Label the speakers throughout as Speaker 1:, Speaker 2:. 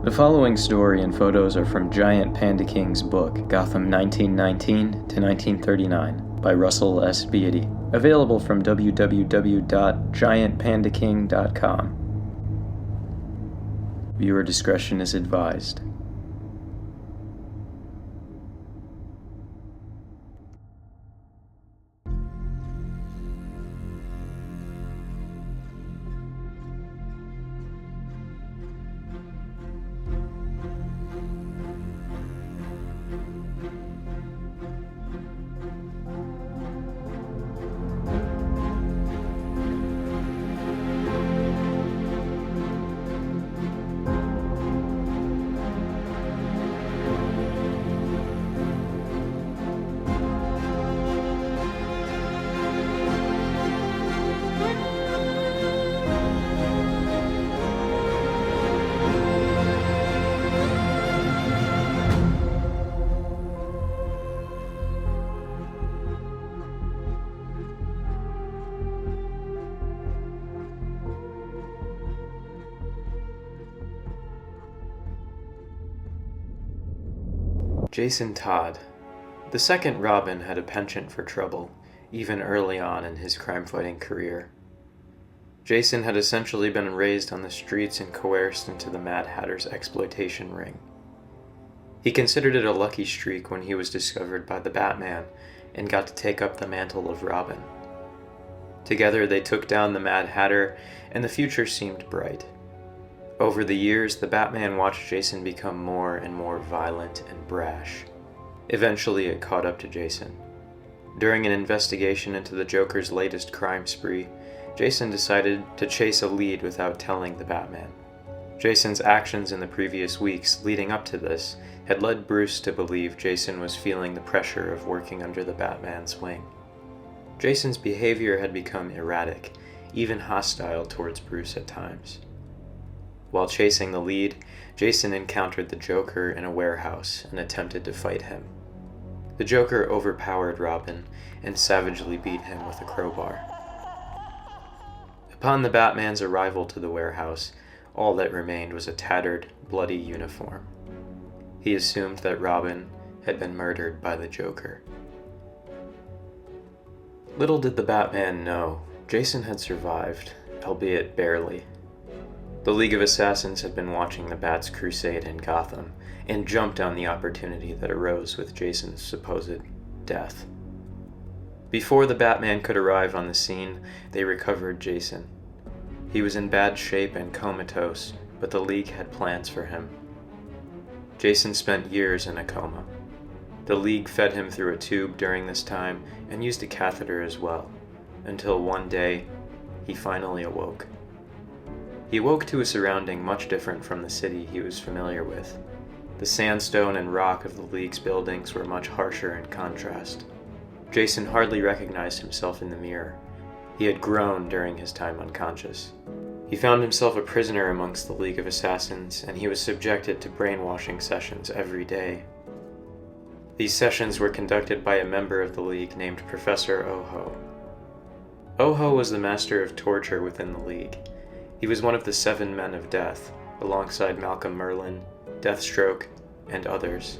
Speaker 1: The following story and photos are from Giant Panda King's book, Gotham 1919 to 1939, by Russell S. Beatty, available from www.giantpandaking.com. Viewer discretion is advised. Jason Todd. The second Robin had a penchant for trouble, even early on in his crime-fighting career. Jason had essentially been raised on the streets and coerced into the Mad Hatter's exploitation ring. He considered it a lucky streak when he was discovered by the Batman and got to take up the mantle of Robin. Together they took down the Mad Hatter, and the future seemed bright. Over the years, the Batman watched Jason become more and more violent and brash. Eventually, it caught up to Jason. During an investigation into the Joker's latest crime spree, Jason decided to chase a lead without telling the Batman. Jason's actions in the previous weeks leading up to this had led Bruce to believe Jason was feeling the pressure of working under the Batman's wing. Jason's behavior had become erratic, even hostile towards Bruce at times. While chasing the lead, Jason encountered the Joker in a warehouse and attempted to fight him. The Joker overpowered Robin and savagely beat him with a crowbar. Upon the Batman's arrival to the warehouse, all that remained was a tattered, bloody uniform. He assumed that Robin had been murdered by the Joker. Little did the Batman know, Jason had survived, albeit barely. The League of Assassins had been watching the Bat's crusade in Gotham, and jumped on the opportunity that arose with Jason's supposed death. Before the Batman could arrive on the scene, they recovered Jason. He was in bad shape and comatose, but the League had plans for him. Jason spent years in a coma. The League fed him through a tube during this time, and used a catheter as well, until one day, he finally awoke. He woke to a surrounding much different from the city he was familiar with. The sandstone and rock of the League's buildings were much harsher in contrast. Jason hardly recognized himself in the mirror. He had grown during his time unconscious. He found himself a prisoner amongst the League of Assassins, and he was subjected to brainwashing sessions every day. These sessions were conducted by a member of the League named Professor Oho. Oho was the master of torture within the League. He was one of the 7 Men of Death, alongside Malcolm Merlyn, Deathstroke, and others.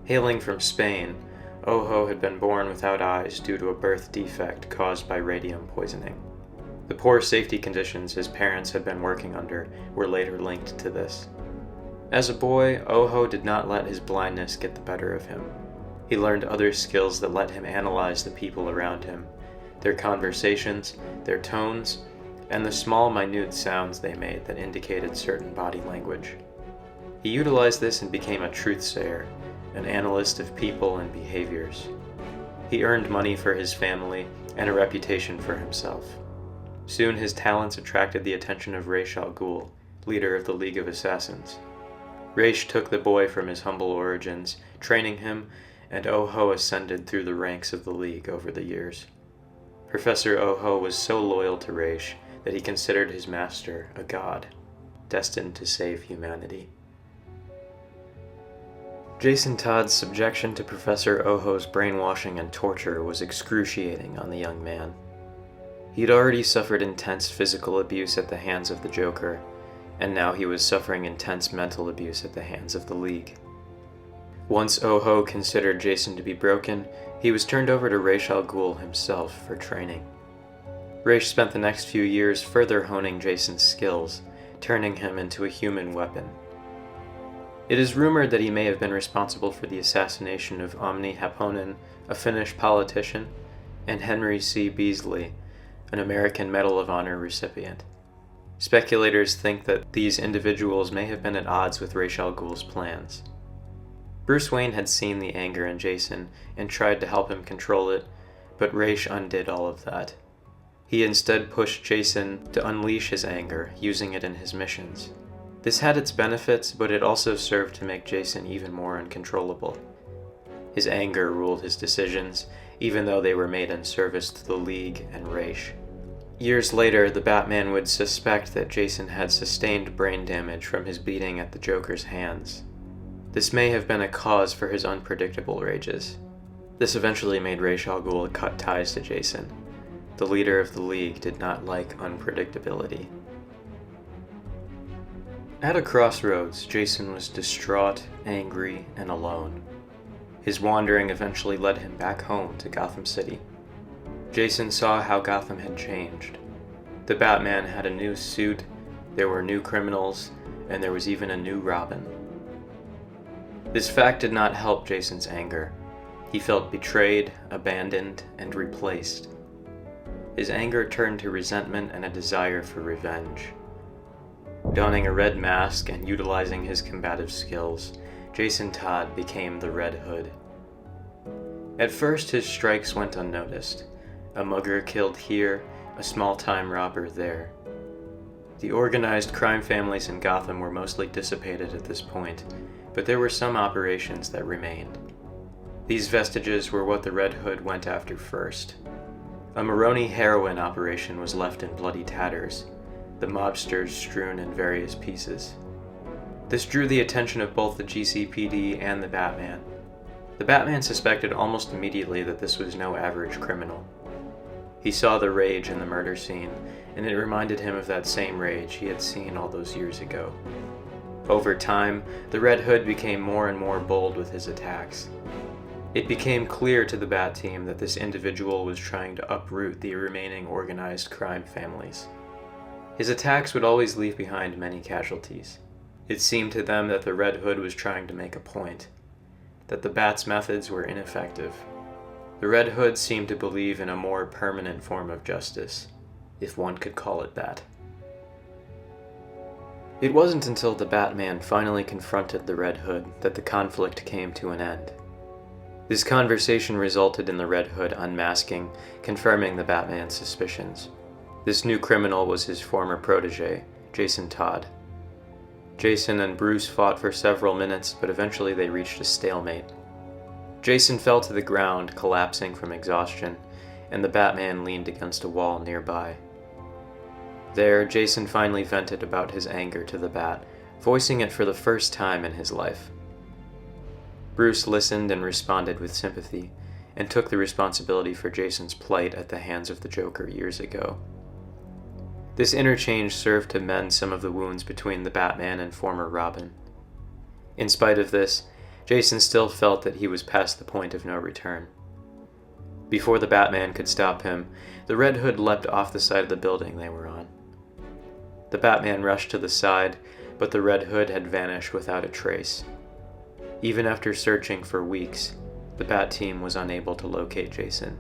Speaker 1: Hailing from Spain, Oho had been born without eyes due to a birth defect caused by radium poisoning. The poor safety conditions his parents had been working under were later linked to this. As a boy, Oho did not let his blindness get the better of him. He learned other skills that let him analyze the people around him, their conversations, their tones, and the small, minute sounds they made that indicated certain body language. He utilized this and became a truth-sayer, an analyst of people and behaviors. He earned money for his family and a reputation for himself. Soon his talents attracted the attention of Ra's al Ghul, leader of the League of Assassins. Ra's took the boy from his humble origins, training him, and Oho ascended through the ranks of the League over the years. Professor Oho was so loyal to Ra's that he considered his master a god, destined to save humanity. Jason Todd's subjection to Professor Oho's brainwashing and torture was excruciating on the young man. He had already suffered intense physical abuse at the hands of the Joker, and now he was suffering intense mental abuse at the hands of the League. Once Oho considered Jason to be broken, he was turned over to Ra's al Ghul himself for training. Ra's spent the next few years further honing Jason's skills, turning him into a human weapon. It is rumored that he may have been responsible for the assassination of Omni Happonen, a Finnish politician, and Henry C. Beasley, an American Medal of Honor recipient. Speculators think that these individuals may have been at odds with Ra's al Ghul's plans. Bruce Wayne had seen the anger in Jason and tried to help him control it, but Ra's undid all of that. He instead pushed Jason to unleash his anger, using it in his missions. This had its benefits, but it also served to make Jason even more uncontrollable. His anger ruled his decisions, even though they were made in service to the League and Ra's. Years later, the Batman would suspect that Jason had sustained brain damage from his beating at the Joker's hands. This may have been a cause for his unpredictable rages. This eventually made Ra's al Ghul cut ties to Jason. The leader of the League did not like unpredictability. At a crossroads, Jason was distraught, angry, and alone. His wandering eventually led him back home to Gotham City. Jason saw how Gotham had changed. The Batman had a new suit, there were new criminals, and there was even a new Robin. This fact did not help Jason's anger. He felt betrayed, abandoned, and replaced. His anger turned to resentment and a desire for revenge. Donning a red mask and utilizing his combative skills, Jason Todd became the Red Hood. At first, his strikes went unnoticed. A mugger killed here, a small-time robber there. The organized crime families in Gotham were mostly dissipated at this point, but there were some operations that remained. These vestiges were what the Red Hood went after first. A Maroni heroin operation was left in bloody tatters, the mobsters strewn in various pieces. This drew the attention of both the GCPD and the Batman. The Batman suspected almost immediately that this was no average criminal. He saw the rage in the murder scene, and it reminded him of that same rage he had seen all those years ago. Over time, the Red Hood became more and more bold with his attacks. It became clear to the Bat Team that this individual was trying to uproot the remaining organized crime families. His attacks would always leave behind many casualties. It seemed to them that the Red Hood was trying to make a point, that the Bat's methods were ineffective. The Red Hood seemed to believe in a more permanent form of justice, if one could call it that. It wasn't until the Batman finally confronted the Red Hood that the conflict came to an end. This conversation resulted in the Red Hood unmasking, confirming the Batman's suspicions. This new criminal was his former protege, Jason Todd. Jason and Bruce fought for several minutes, but eventually they reached a stalemate. Jason fell to the ground, collapsing from exhaustion, and the Batman leaned against a wall nearby. There, Jason finally vented about his anger to the Bat, voicing it for the first time in his life. Bruce listened and responded with sympathy, and took the responsibility for Jason's plight at the hands of the Joker years ago. This interchange served to mend some of the wounds between the Batman and former Robin. In spite of this, Jason still felt that he was past the point of no return. Before the Batman could stop him, the Red Hood leapt off the side of the building they were on. The Batman rushed to the side, but the Red Hood had vanished without a trace. Even after searching for weeks, the Bat Team was unable to locate Jason,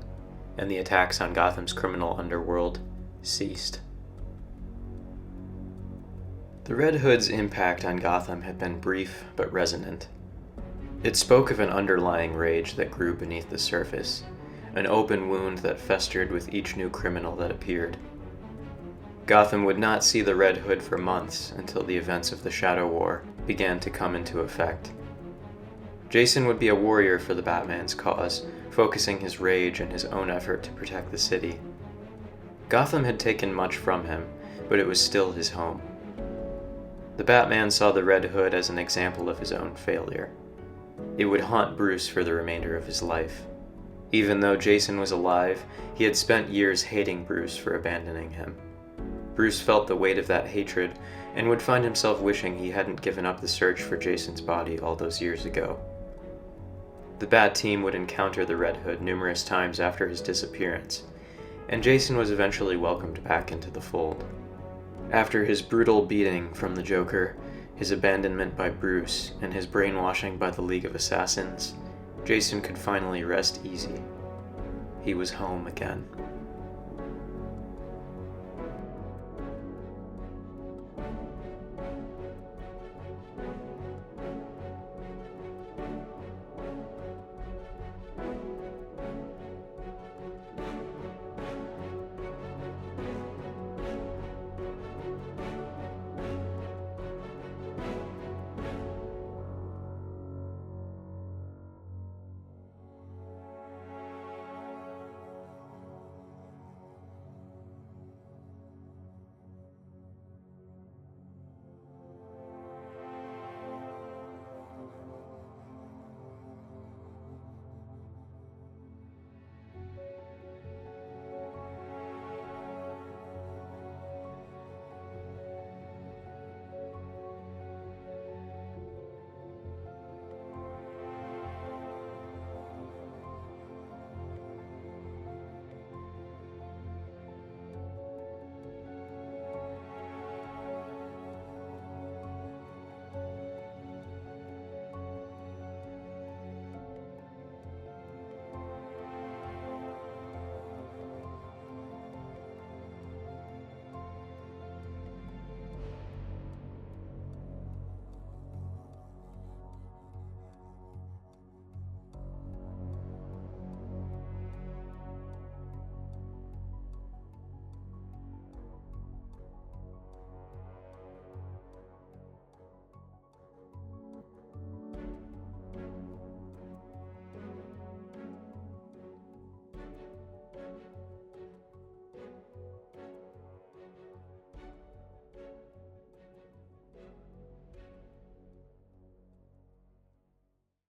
Speaker 1: and the attacks on Gotham's criminal underworld ceased. The Red Hood's impact on Gotham had been brief but resonant. It spoke of an underlying rage that grew beneath the surface, an open wound that festered with each new criminal that appeared. Gotham would not see the Red Hood for months until the events of the Shadow War began to come into effect. Jason would be a warrior for the Batman's cause, focusing his rage and his own effort to protect the city. Gotham had taken much from him, but it was still his home. The Batman saw the Red Hood as an example of his own failure. It would haunt Bruce for the remainder of his life. Even though Jason was alive, he had spent years hating Bruce for abandoning him. Bruce felt the weight of that hatred and would find himself wishing he hadn't given up the search for Jason's body all those years ago. The Bat team would encounter the Red Hood numerous times after his disappearance, and Jason was eventually welcomed back into the fold. After his brutal beating from the Joker, his abandonment by Bruce, and his brainwashing by the League of Assassins, Jason could finally rest easy. He was home again.